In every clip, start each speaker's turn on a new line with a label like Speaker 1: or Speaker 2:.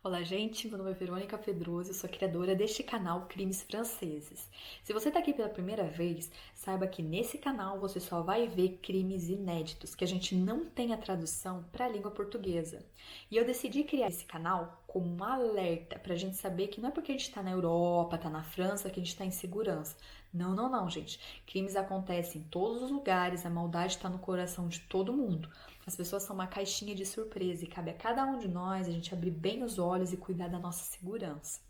Speaker 1: Olá, gente. Meu nome é Verônica Pedroso, eu sou criadora deste canal Crimes Franceses. Se você está aqui pela primeira vez, saiba que nesse canal você só vai ver crimes inéditos, que a gente não tem a tradução para a língua portuguesa. E eu decidi criar esse canal como um alerta para a gente saber que não é porque a gente está na Europa, está na França, que a gente está em segurança. Não, não, não, gente. Crimes acontecem em todos os lugares, a maldade está no coração de todo mundo. As pessoas são uma caixinha de surpresa e cabe a cada um de nós a gente abrir bem os olhos e cuidar da nossa segurança.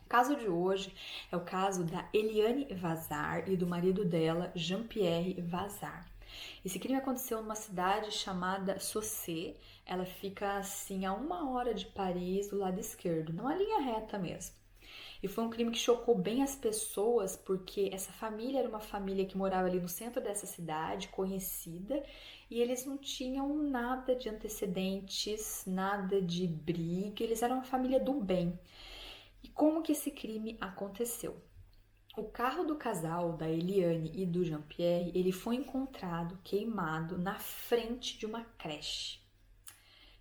Speaker 1: O caso de hoje é o caso da Eliane Vazar e do marido dela, Jean-Pierre Vazar. Esse crime aconteceu numa cidade chamada Saussé. Ela fica assim a 1 hora de Paris, do lado esquerdo, numa linha reta mesmo. E foi um crime que chocou bem as pessoas, porque essa família era uma família que morava ali no centro dessa cidade, conhecida, e eles não tinham nada de antecedentes, nada de briga, eles eram uma família do bem. E como que esse crime aconteceu? O carro do casal, da Eliane e do Jean-Pierre, ele foi encontrado queimado na frente de uma creche.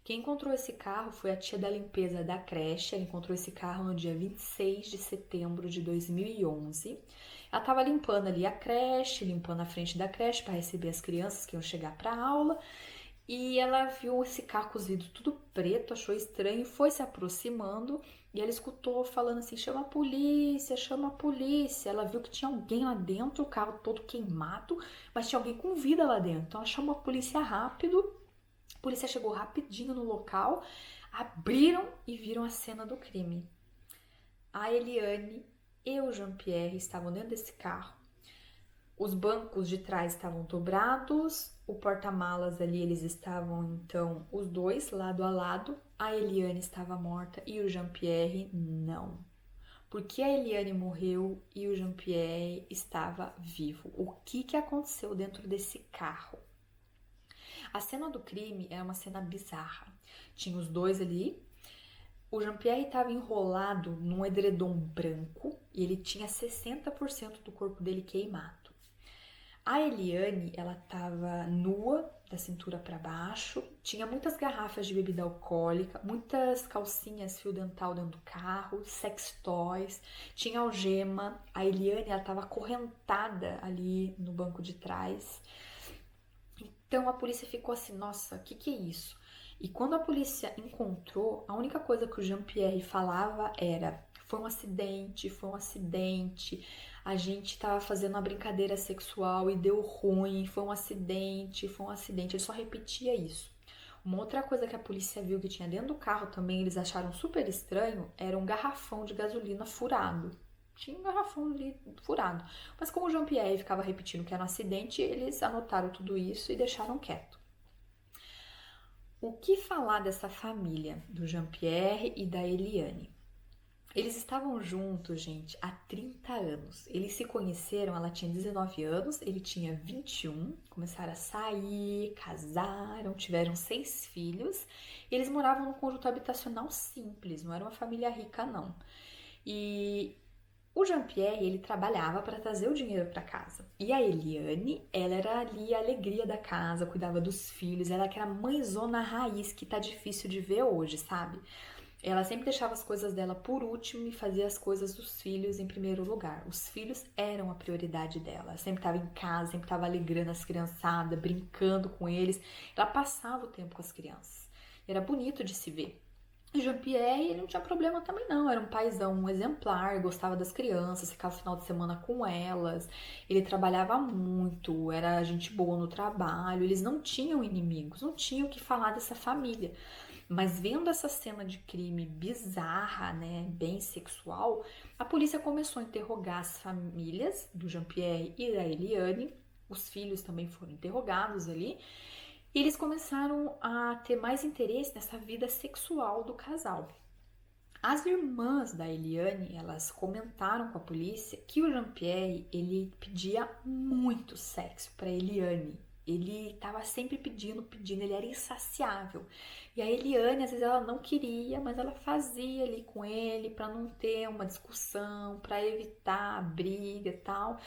Speaker 1: Quem encontrou esse carro foi a tia da limpeza da creche. Ela encontrou esse carro no dia 26 de setembro de 2011. Ela estava limpando ali a creche, limpando a frente da creche para receber as crianças que iam chegar para a aula. E ela viu esse carro com os vidros tudo preto, achou estranho, foi se aproximando e ela escutou falando assim: chama a polícia, chama a polícia. Ela viu que tinha alguém lá dentro, o carro todo queimado, mas tinha alguém com vida lá dentro. Então ela chamou a polícia rápido. A polícia chegou rapidinho no local, abriram e viram a cena do crime. A Eliane e o Jean-Pierre estavam dentro desse carro. Os bancos de trás estavam dobrados, o porta-malas ali, eles estavam então os dois lado a lado. A Eliane estava morta e o Jean-Pierre não. Porque a Eliane morreu e o Jean-Pierre estava vivo. O que aconteceu dentro desse carro? A cena do crime é uma cena bizarra. Tinha os dois ali. O Jean-Pierre estava enrolado num edredom branco e ele tinha 60% do corpo dele queimado. A Eliane, ela estava nua, da cintura para baixo, tinha muitas garrafas de bebida alcoólica, muitas calcinhas fio dental dentro do carro, sex toys, tinha algema. A Eliane, ela estava acorrentada ali no banco de trás. Então a polícia ficou assim: nossa, o que é isso? E quando a polícia encontrou, a única coisa que o Jean-Pierre falava era: foi um acidente, foi um acidente, a gente estava fazendo uma brincadeira sexual e deu ruim, foi um acidente, foi um acidente. Ele só repetia isso. Uma outra coisa que a polícia viu que tinha dentro do carro também, eles acharam super estranho, era um garrafão de gasolina furado. Tinha um garrafão ali furado. Mas como o Jean-Pierre ficava repetindo que era um acidente, eles anotaram tudo isso e deixaram quieto. O que falar dessa família, do Jean-Pierre e da Eliane? Eles estavam juntos, gente, há 30 anos. Eles se conheceram, ela tinha 19 anos, ele tinha 21. Começaram a sair, casaram, tiveram 6 filhos. E eles moravam num conjunto habitacional simples, não era uma família rica, não. E o Jean-Pierre, ele trabalhava para trazer o dinheiro para casa. E a Eliane, ela era ali a alegria da casa, cuidava dos filhos, ela que era mãezona raiz que tá difícil de ver hoje, sabe? Ela sempre deixava as coisas dela por último e fazia as coisas dos filhos em primeiro lugar. Os filhos eram a prioridade dela. Ela sempre estava em casa, sempre estava alegrando as criançadas, brincando com eles. Ela passava o tempo com as crianças. Era bonito de se ver. E Jean-Pierre, ele não tinha problema também não, era um paizão, um exemplar, gostava das crianças, ficava final de semana com elas, ele trabalhava muito, era gente boa no trabalho, eles não tinham inimigos, não tinham o que falar dessa família. Mas vendo essa cena de crime bizarra, né, bem sexual, a polícia começou a interrogar as famílias do Jean-Pierre e da Eliane, os filhos também foram interrogados ali, e eles começaram a ter mais interesse nessa vida sexual do casal. As irmãs da Eliane, elas comentaram com a polícia que o Jean-Pierre, ele pedia muito sexo para Eliane. Ele estava sempre pedindo, ele era insaciável. E a Eliane, às vezes ela não queria, mas ela fazia ali com ele para não ter uma discussão, para evitar a briga e tal.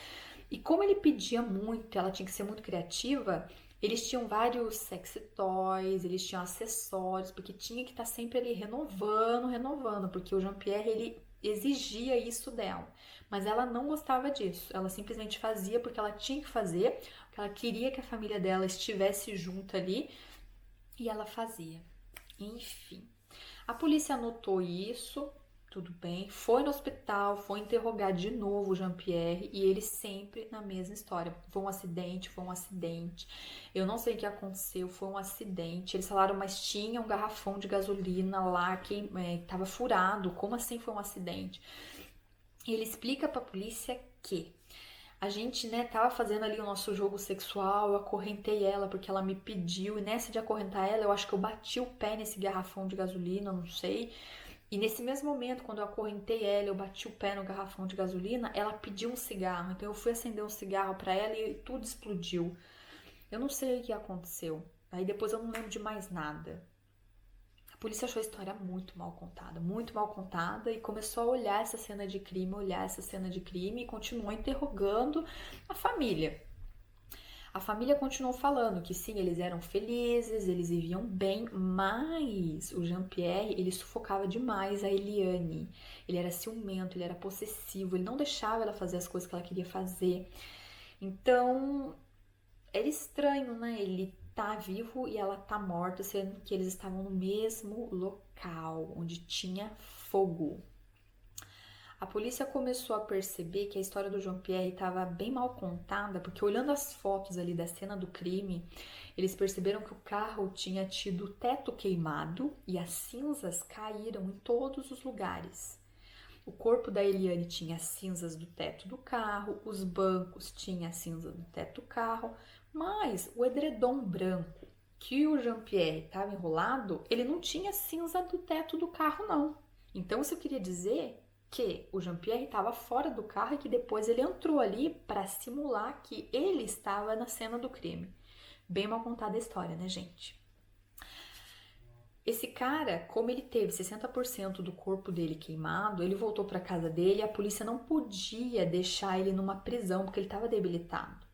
Speaker 1: E como ele pedia muito, ela tinha que ser muito criativa, Eles tinham vários sexy toys, eles tinham acessórios, porque tinha que estar sempre ali renovando, renovando, porque o Jean-Pierre, ele exigia isso dela. Mas ela não gostava disso, ela simplesmente fazia porque ela tinha que fazer, porque ela queria que a família dela estivesse junto ali, e ela fazia. Enfim, a polícia anotou isso, tudo bem, foi no hospital, foi interrogar de novo o Jean-Pierre e ele sempre na mesma história. Foi um acidente, foi um acidente. Eu não sei o que aconteceu, foi um acidente. Eles falaram, mas tinha um garrafão de gasolina lá que estava furado. Como assim foi um acidente? E ele explica pra polícia que a gente, né, tava fazendo ali o nosso jogo sexual, eu acorrentei ela porque ela me pediu, e nessa de acorrentar ela, eu acho que eu bati o pé nesse garrafão de gasolina, não sei. E nesse mesmo momento, quando eu acorrentei ela, eu bati o pé no garrafão de gasolina, ela pediu um cigarro. Então eu fui acender um cigarro pra ela e tudo explodiu. Eu não sei o que aconteceu. Aí depois eu não lembro de mais nada. A polícia achou a história muito mal contada e começou a olhar essa cena de crime, e continuou interrogando a família. A família continuou falando que sim, eles eram felizes, eles viviam bem, mas o Jean-Pierre, ele sufocava demais a Eliane. Ele era ciumento, ele era possessivo, ele não deixava ela fazer as coisas que ela queria fazer. Então, era estranho, né? Ele tá vivo e ela tá morta, sendo que eles estavam no mesmo local, onde tinha fogo. A polícia começou a perceber que a história do Jean-Pierre estava bem mal contada, porque olhando as fotos ali da cena do crime, eles perceberam que o carro tinha tido o teto queimado e as cinzas caíram em todos os lugares. O corpo da Eliane tinha cinzas do teto do carro, os bancos tinham cinza do teto do carro, mas o edredom branco que o Jean-Pierre estava enrolado, ele não tinha cinza do teto do carro, não. Então isso queria dizer que o Jean-Pierre estava fora do carro e que depois ele entrou ali para simular que ele estava na cena do crime. Bem mal contada a história, né, gente? Esse cara, como ele teve 60% do corpo dele queimado, ele voltou para casa dele e a polícia não podia deixar ele numa prisão porque ele estava debilitado.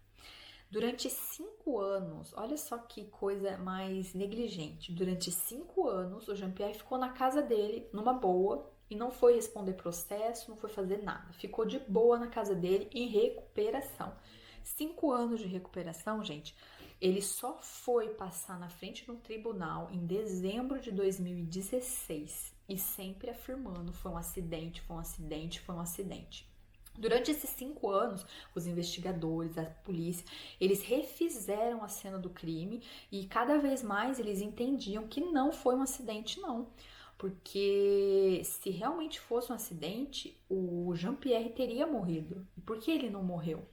Speaker 1: Durante 5 anos, olha só que coisa mais negligente. Durante 5 anos, o Jean-Pierre ficou na casa dele, numa boa, e não foi responder processo, não foi fazer nada. Ficou de boa na casa dele em recuperação. 5 anos de recuperação, gente. Ele só foi passar na frente de um tribunal em dezembro de 2016 e sempre afirmando: foi um acidente, foi um acidente, foi um acidente. Durante esses 5 anos, os investigadores, a polícia, eles refizeram a cena do crime e cada vez mais eles entendiam que não foi um acidente, não. Porque se realmente fosse um acidente, o Jean-Pierre teria morrido. E por que ele não morreu?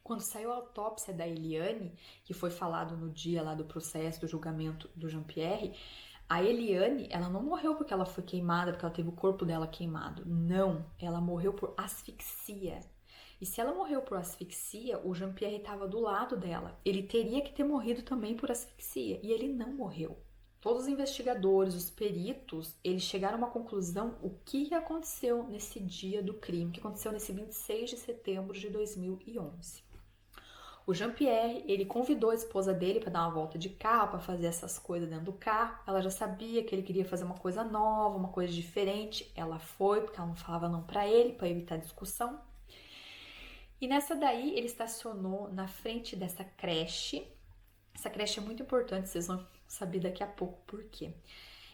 Speaker 1: Quando saiu a autópsia da Eliane, que foi falado no dia lá do processo, do julgamento do Jean-Pierre, a Eliane, ela não morreu porque ela foi queimada, porque ela teve o corpo dela queimado. Não, ela morreu por asfixia. E se ela morreu por asfixia, o Jean-Pierre estava do lado dela. Ele teria que ter morrido também por asfixia, e ele não morreu. Todos os investigadores, os peritos, eles chegaram a uma conclusão: o que aconteceu nesse dia do crime, o que aconteceu nesse 26 de setembro de 2011. O Jean-Pierre, ele convidou a esposa dele para dar uma volta de carro, para fazer essas coisas dentro do carro. Ela já sabia que ele queria fazer uma coisa nova, uma coisa diferente. Ela foi, porque ela não falava não para ele, para evitar discussão. E nessa daí, ele estacionou na frente dessa creche. Essa creche é muito importante, vocês vão saber daqui a pouco por quê.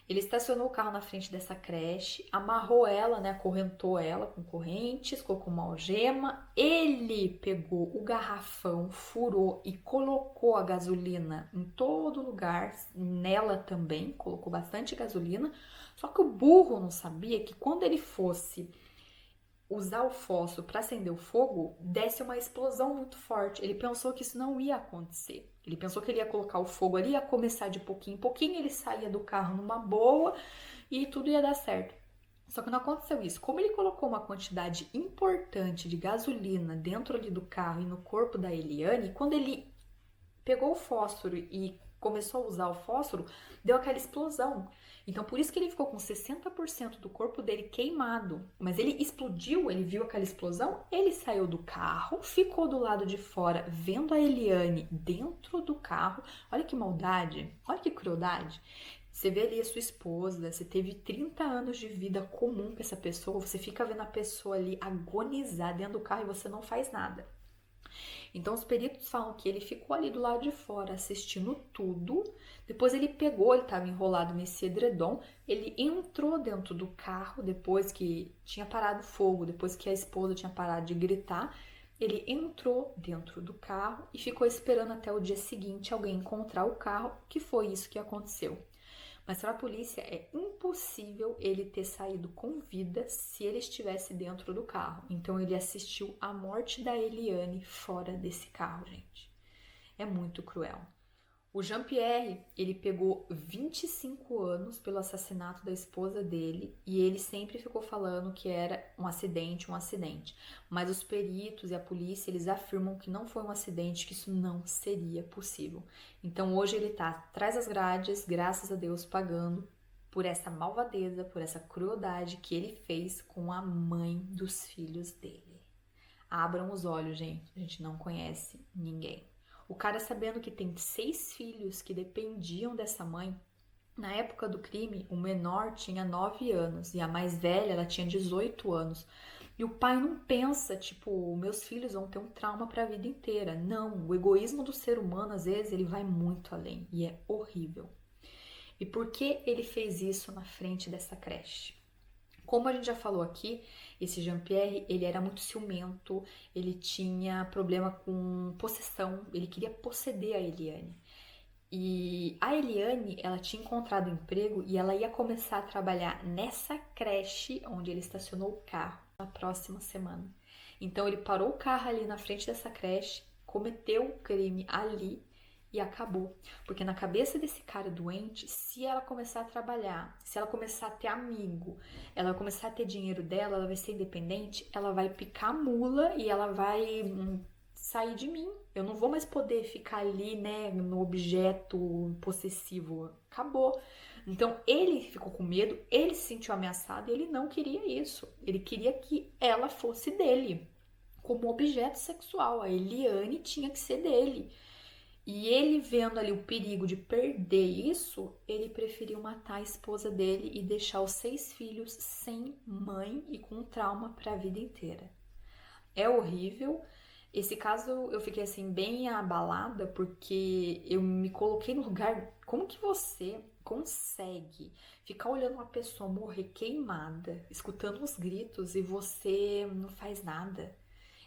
Speaker 1: Ele estacionou o carro na frente dessa creche, amarrou ela, né, acorrentou ela com correntes, colocou uma algema. Ele pegou o garrafão, furou e colocou a gasolina em todo lugar, nela também, colocou bastante gasolina. Só que o burro não sabia que quando ele fosse usar o fósforo para acender o fogo, desse uma explosão muito forte. Ele pensou que isso não ia acontecer. Ele pensou que ele ia colocar o fogo ali, ia começar de pouquinho em pouquinho, ele saía do carro numa boa e tudo ia dar certo. Só que não aconteceu isso. Como ele colocou uma quantidade importante de gasolina dentro ali do carro e no corpo da Eliane, quando ele pegou o fósforo e começou a usar o fósforo, deu aquela explosão. Então, por isso que ele ficou com 60% do corpo dele queimado. Mas ele explodiu, ele viu aquela explosão, ele saiu do carro, ficou do lado de fora, vendo a Eliane dentro do carro. Olha que maldade, olha que crueldade. Você vê ali a sua esposa, você teve 30 anos de vida comum com essa pessoa, você fica vendo a pessoa ali agonizar dentro do carro e você não faz nada. Então os peritos falam que ele ficou ali do lado de fora assistindo tudo. Depois ele pegou, ele estava enrolado nesse edredom, ele entrou dentro do carro depois que tinha parado o fogo, depois que a esposa tinha parado de gritar. Ele entrou dentro do carro e ficou esperando até o dia seguinte alguém encontrar o carro, que foi isso que aconteceu. Mas para a polícia é impossível ele ter saído com vida se ele estivesse dentro do carro. Então ele assistiu à morte da Eliane fora desse carro, gente. É muito cruel. O Jean-Pierre, ele pegou 25 anos pelo assassinato da esposa dele e ele sempre ficou falando que era um acidente. Mas os peritos e a polícia, eles afirmam que não foi um acidente, que isso não seria possível. Então hoje ele tá atrás das grades, graças a Deus, pagando por essa malvadeza, por essa crueldade que ele fez com a mãe dos filhos dele. Abram os olhos, gente. A gente não conhece ninguém. O cara, sabendo que tem 6 filhos que dependiam dessa mãe, na época do crime, o menor tinha 9 anos e a mais velha, ela tinha 18 anos. E o pai não pensa, tipo, meus filhos vão ter um trauma para a vida inteira. Não, o egoísmo do ser humano, às vezes, ele vai muito além e é horrível. E por que ele fez isso na frente dessa creche? Como a gente já falou aqui, esse Jean-Pierre, ele era muito ciumento, ele tinha problema com possessão, ele queria possuir a Eliane. E a Eliane, ela tinha encontrado emprego e ela ia começar a trabalhar nessa creche onde ele estacionou o carro na próxima semana. Então ele parou o carro ali na frente dessa creche, cometeu o crime ali e acabou. Porque na cabeça desse cara doente, se ela começar a trabalhar, se ela começar a ter amigo, ela começar a ter dinheiro dela, ela vai ser independente, ela vai picar mula e ela vai sair de mim. Eu não vou mais poder ficar ali, né, no objeto possessivo. Acabou. Então ele ficou com medo, ele se sentiu ameaçado e ele não queria isso. Ele queria que ela fosse dele, como objeto sexual. A Eliane tinha que ser dele. E ele, vendo ali o perigo de perder isso, ele preferiu matar a esposa dele e deixar os 6 filhos sem mãe e com trauma para a vida inteira. É horrível. Esse caso eu fiquei assim bem abalada porque eu me coloquei no lugar. Como que você consegue ficar olhando uma pessoa morrer queimada, escutando os gritos e você não faz nada?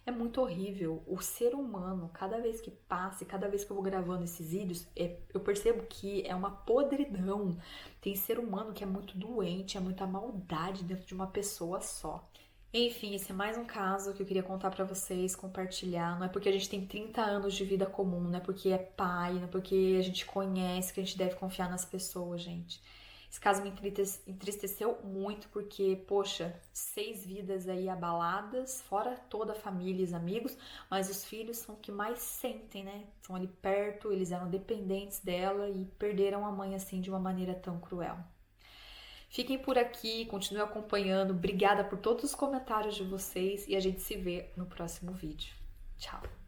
Speaker 1: É muito horrível. O ser humano, cada vez que passa, cada vez que eu vou gravando esses vídeos, eu percebo que é uma podridão. Tem ser humano que é muito doente, é muita maldade dentro de uma pessoa só. Enfim, esse é mais um caso que eu queria contar pra vocês, compartilhar. Não é porque a gente tem 30 anos de vida comum, não é porque é pai, não é porque a gente conhece que a gente deve confiar nas pessoas, gente. Esse caso me entristeceu muito porque, poxa, 6 vidas aí abaladas, fora toda a família e os amigos, mas os filhos são o que mais sentem, né? Estão ali perto, eles eram dependentes dela e perderam a mãe assim de uma maneira tão cruel. Fiquem por aqui, continuem acompanhando. Obrigada por todos os comentários de vocês e a gente se vê no próximo vídeo. Tchau!